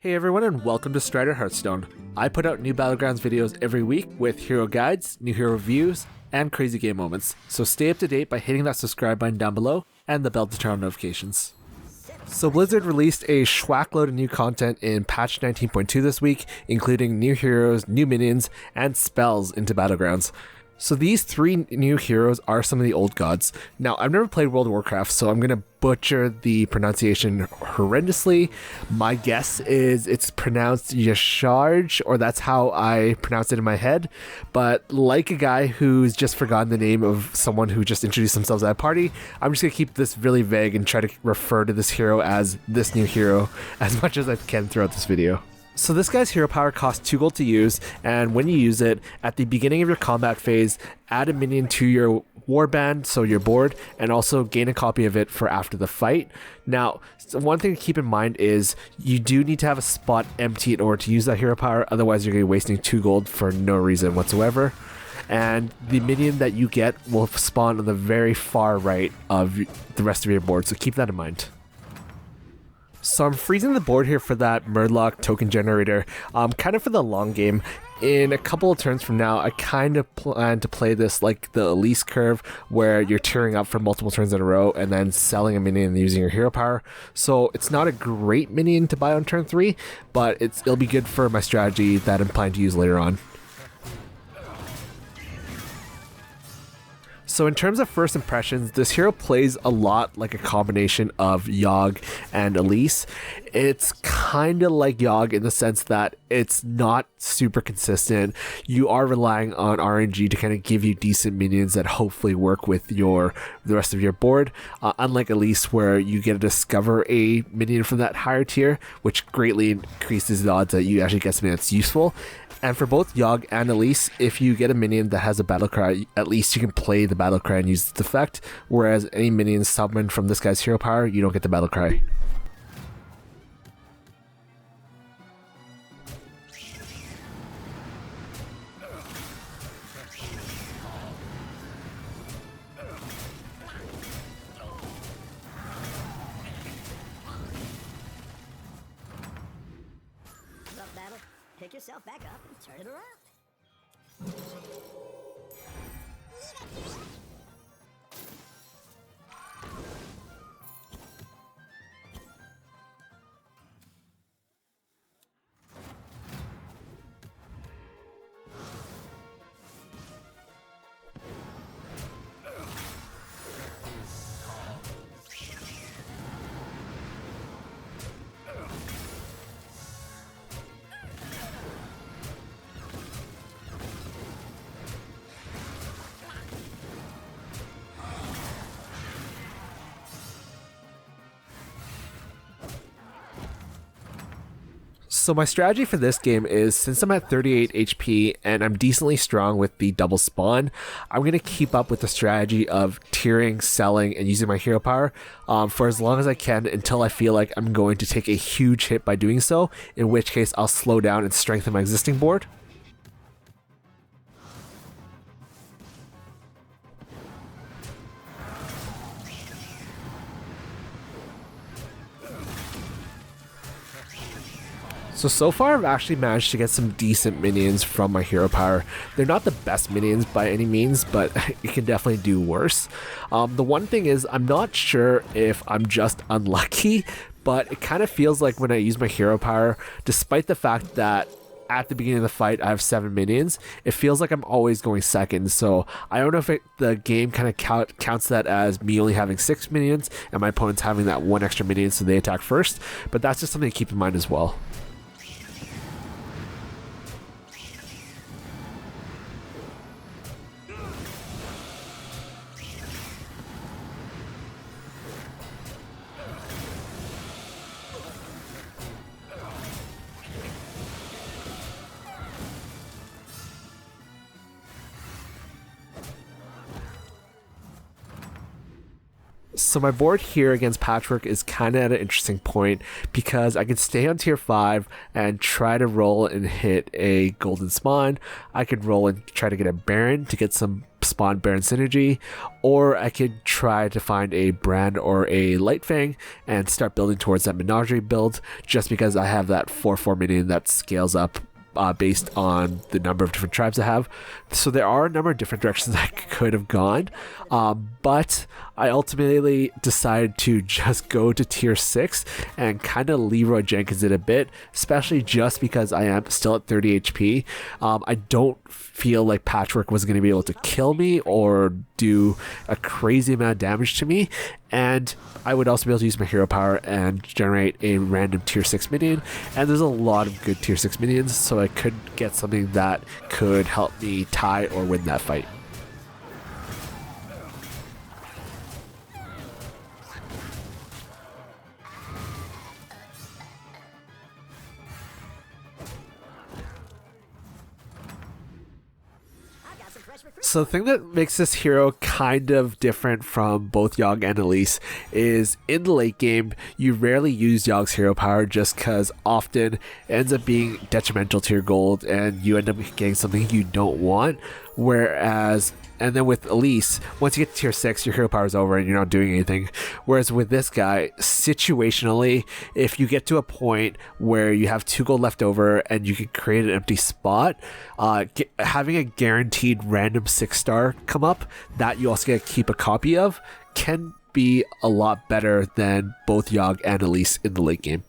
Hey everyone and welcome to Stryder Hearthstone. I put out new Battlegrounds videos every week with hero guides, new hero reviews, and crazy game moments. So stay up to date by hitting that subscribe button down below and the bell to turn on notifications. So Blizzard released a schwack load of new content in patch 19.2 this week, including new heroes, new minions, and spells into Battlegrounds. So these three new heroes are some of the old gods. Now, I've never played World of Warcraft, so I'm going to butcher the pronunciation horrendously. My guess is it's pronounced Y'Shaarj, or that's how I pronounce it in my head. But like a guy who's just forgotten the name of someone who just introduced themselves at a party, I'm just going to keep this really vague and try to refer to this hero as this new hero as much as I can throughout this video. So this guy's hero power costs 2 gold to use, and when you use it, at the beginning of your combat phase, add a minion to your warband, so your board, and also gain a copy of it for after the fight. Now, one thing to keep in mind is you do need to have a spot empty in order to use that hero power, otherwise you're going to be wasting 2 gold for no reason whatsoever. And the minion that you get will spawn on the very far right of the rest of your board, so keep that in mind. So I'm freezing the board here for that Murloc token generator, kind of for the long game. In a couple of turns from now, I kind of plan to play this like the Elise curve, where you're tearing up for multiple turns in a row and then selling a minion and using your hero power. So it's not a great minion to buy on turn 3, but it'll be good for my strategy that I'm planning to use later on. So in terms of first impressions, this hero plays a lot like a combination of Yogg and Elise. It's kind of like Yogg in the sense that it's not super consistent. You are relying on RNG to kind of give you decent minions that hopefully work with the rest of your board. Unlike Elise, where you get to discover a minion from that higher tier, which greatly increases the odds that you actually get something that's useful. And for both Yogg and Elise, if you get a minion that has a battle cry, at least you can play the battle cry and use its effect, whereas any minions summoned from this guy's hero power, you don't get the battle cry. Pick yourself back up and turn it around. So my strategy for this game is, since I'm at 38 HP and I'm decently strong with the double spawn, I'm going to keep up with the strategy of tiering, selling, and using my hero power for as long as I can until I feel like I'm going to take a huge hit by doing so, in which case I'll slow down and strengthen my existing board. So far I've actually managed to get some decent minions from my hero power. They're not the best minions by any means, but it can definitely do worse. The one thing is, I'm not sure if I'm just unlucky, but it kind of feels like when I use my hero power, despite the fact that at the beginning of the fight I have 7 minions, it feels like I'm always going second. So I don't know if the game kind of counts that as me only having 6 minions and my opponents having that 1 extra minion, so they attack first, but that's just something to keep in mind as well. So my board here against Patchwork is kind of at an interesting point because I can stay on tier 5 and try to roll and hit a Golden Spawn. I could roll and try to get a Baron to get some Spawn Baron synergy, or I could try to find a Brand or a Lightfang and start building towards that Menagerie build, just because I have that 4/4 minion that scales up based on the number of different tribes I have. So there are a number of different directions I could have gone, but I ultimately decided to just go to tier 6 and kind of Leroy Jenkins it a bit, especially just because I am still at 30 HP. I don't feel like Patchwork was going to be able to kill me or do a crazy amount of damage to me, and I would also be able to use my hero power and generate a random tier 6 minion, and there's a lot of good tier 6 minions, so I could get something that could help me tie or win that fight. So the thing that makes this hero kind of different from both Yogg and Elise is in the late game, you rarely use Yogg's hero power just because often it ends up being detrimental to your gold and you end up getting something you don't want. And then with Elise, once you get to tier 6, your hero power is over and you're not doing anything. Whereas with this guy, situationally, if you get to a point where you have 2 gold left over and you can create an empty spot, having a guaranteed random 6-star come up that you also get to keep a copy of can be a lot better than both Yogg and Elise in the late game.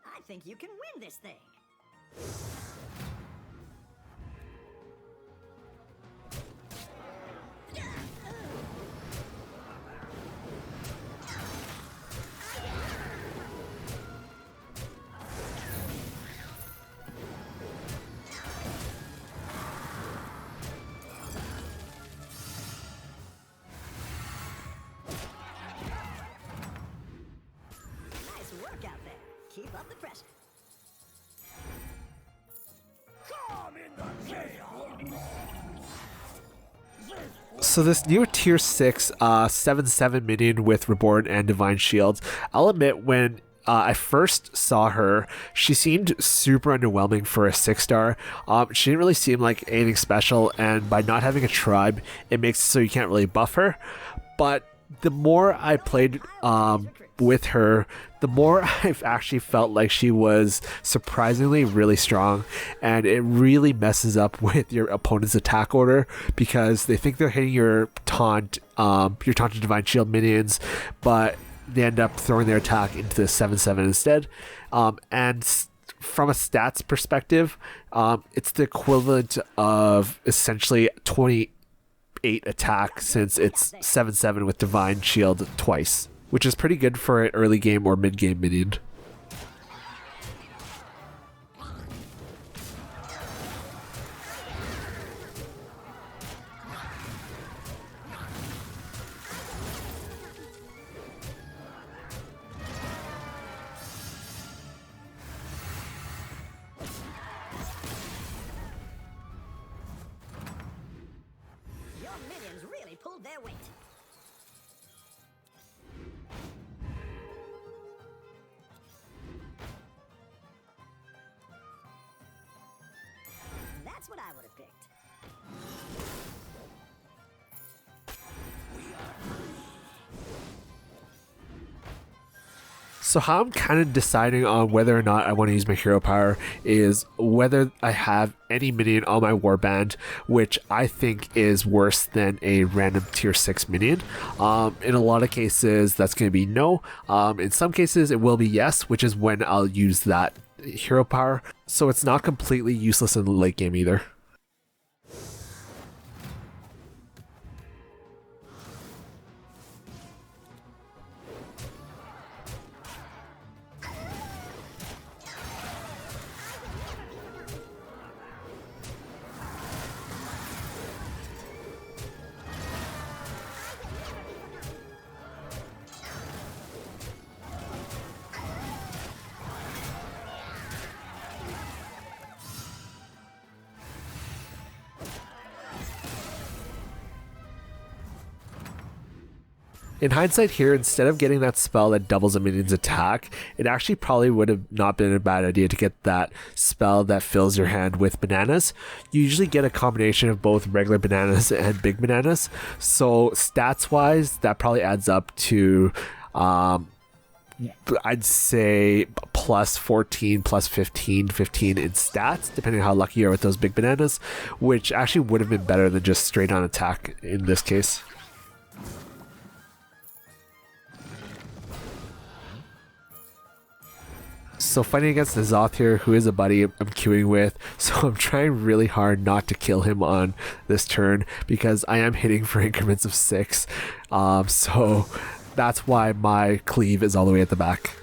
I think you can win this thing. Nice work out there. Keep up the pressure. So this new tier 6 7/7 minion with Reborn and Divine Shields, I'll admit when I first saw her, she seemed super underwhelming for a 6-star. She didn't really seem like anything special, and by not having a tribe, it makes it so you can't really buff her. But the more I played with her, the more I've actually felt like she was surprisingly really strong, and it really messes up with your opponent's attack order because they think they're hitting your taunted Divine Shield minions, but they end up throwing their attack into the 7/7 instead. And from a stats perspective, it's the equivalent of essentially 28 attack since it's 7/7 with Divine Shield twice, which is pretty good for an early game or mid game minion. Your minions really pulled their weight. That's what I would have picked. So how I'm kind of deciding on whether or not I want to use my hero power is whether I have any minion on my warband, which I think is worse than a random tier 6 minion. In a lot of cases, that's going to be no. In some cases, it will be yes, which is when I'll use that hero power. So it's not completely useless in the late game either. In hindsight here, instead of getting that spell that doubles a minion's attack, it actually probably would have not been a bad idea to get that spell that fills your hand with bananas. You usually get a combination of both regular bananas and big bananas. So stats wise, that probably adds up to I'd say plus 14, plus 15 in stats, depending on how lucky you are with those big bananas, which actually would have been better than just straight on attack in this case. So fighting against the Zoth here, who is a buddy I'm queuing with, so I'm trying really hard not to kill him on this turn because I am hitting for increments of 6. So that's why my cleave is all the way at the back.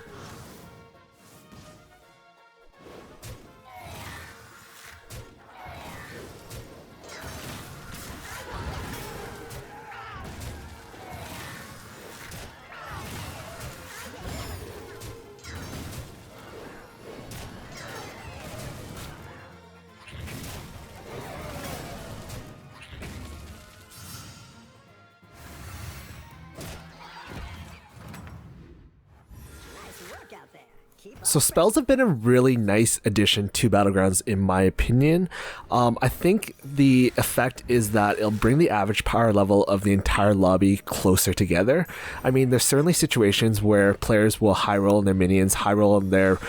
So spells have been a really nice addition to Battlegrounds in my opinion. I think the effect is that it'll bring the average power level of the entire lobby closer together. I mean, there's certainly situations where players will high roll on their minions, high roll on their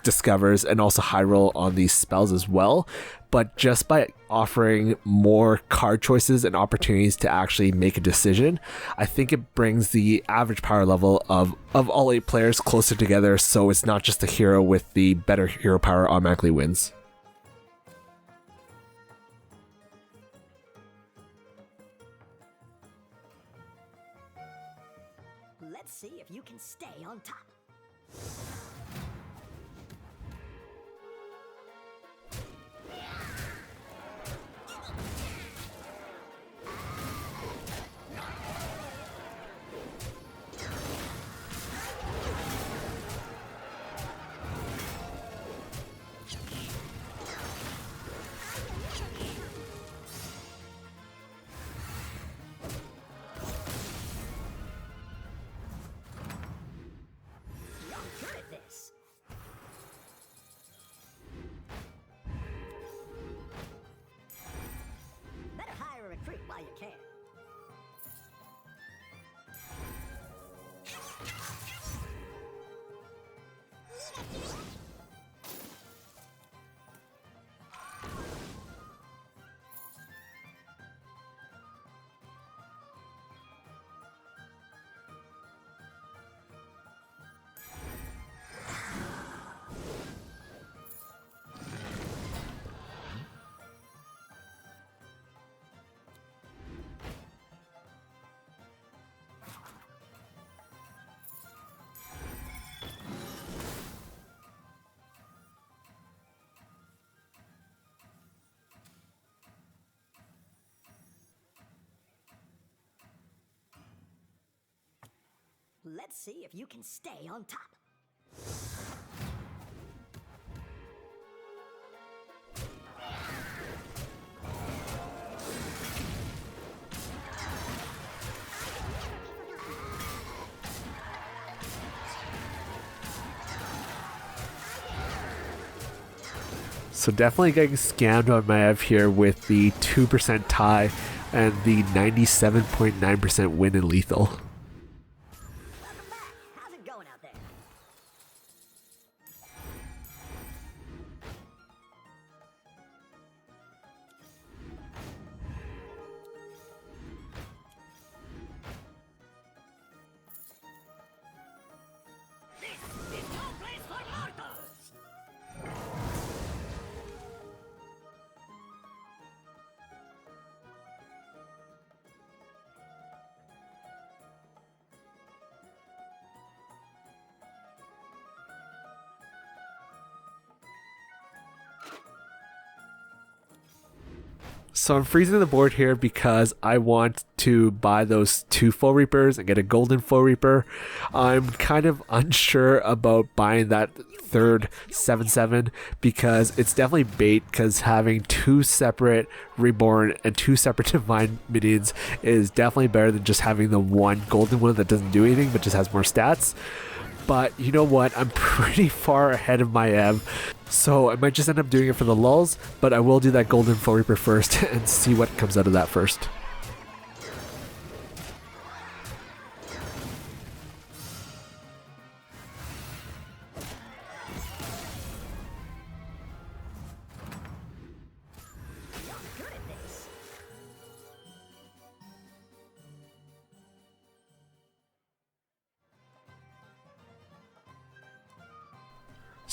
discovers, and also high roll on these spells as well. But just by offering more card choices and opportunities to actually make a decision, I think it brings the average power level of all 8 players closer together, so it's not just the hero with the better hero power automatically wins. Let's see if you can stay on top. While you can. Let's see if you can stay on top. So definitely getting scammed on my Ev here with the 2% tie and the 97.9% win in lethal. How's it going out there? This is no place for mortals! So I'm freezing the board here because I want to buy those 2 Full Reapers and get a golden Full Reaper. I'm kind of unsure about buying that third 7/7 because it's definitely bait, because having 2 separate Reborn and 2 separate Divine minions is definitely better than just having the one golden one that doesn't do anything but just has more stats. But you know what? I'm pretty far ahead of my ebb, so I might just end up doing it for the lulz, but I will do that golden Full Reaper first and see what comes out of that first.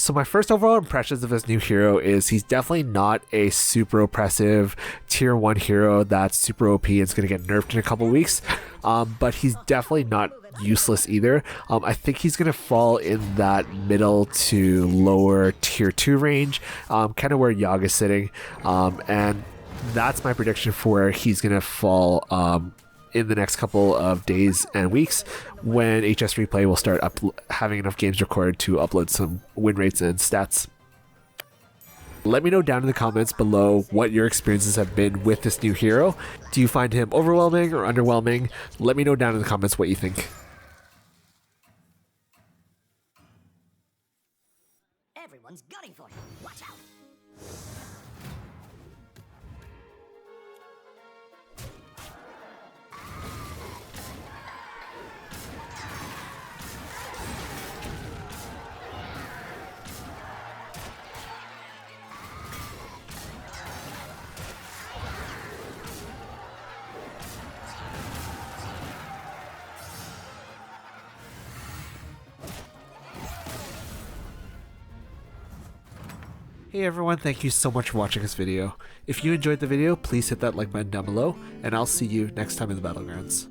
So my first overall impressions of this new hero is he's definitely not a super oppressive tier 1 hero that's super OP and is going to get nerfed in a couple weeks, but he's definitely not useless either. I think he's going to fall in that middle to lower tier 2 range, kind of where Y'Shaarj is sitting, and that's my prediction for where he's going to fall in the next couple of days and weeks, when HS Replay will start having enough games recorded to upload some win rates and stats. Let me know down in the comments below what your experiences have been with this new hero. Do you find him overwhelming or underwhelming? Let me know down in the comments what you think. Everyone's gunning for him. Watch out. Hey everyone, thank you so much for watching this video. If you enjoyed the video, please hit that like button down below, and I'll see you next time in the Battlegrounds.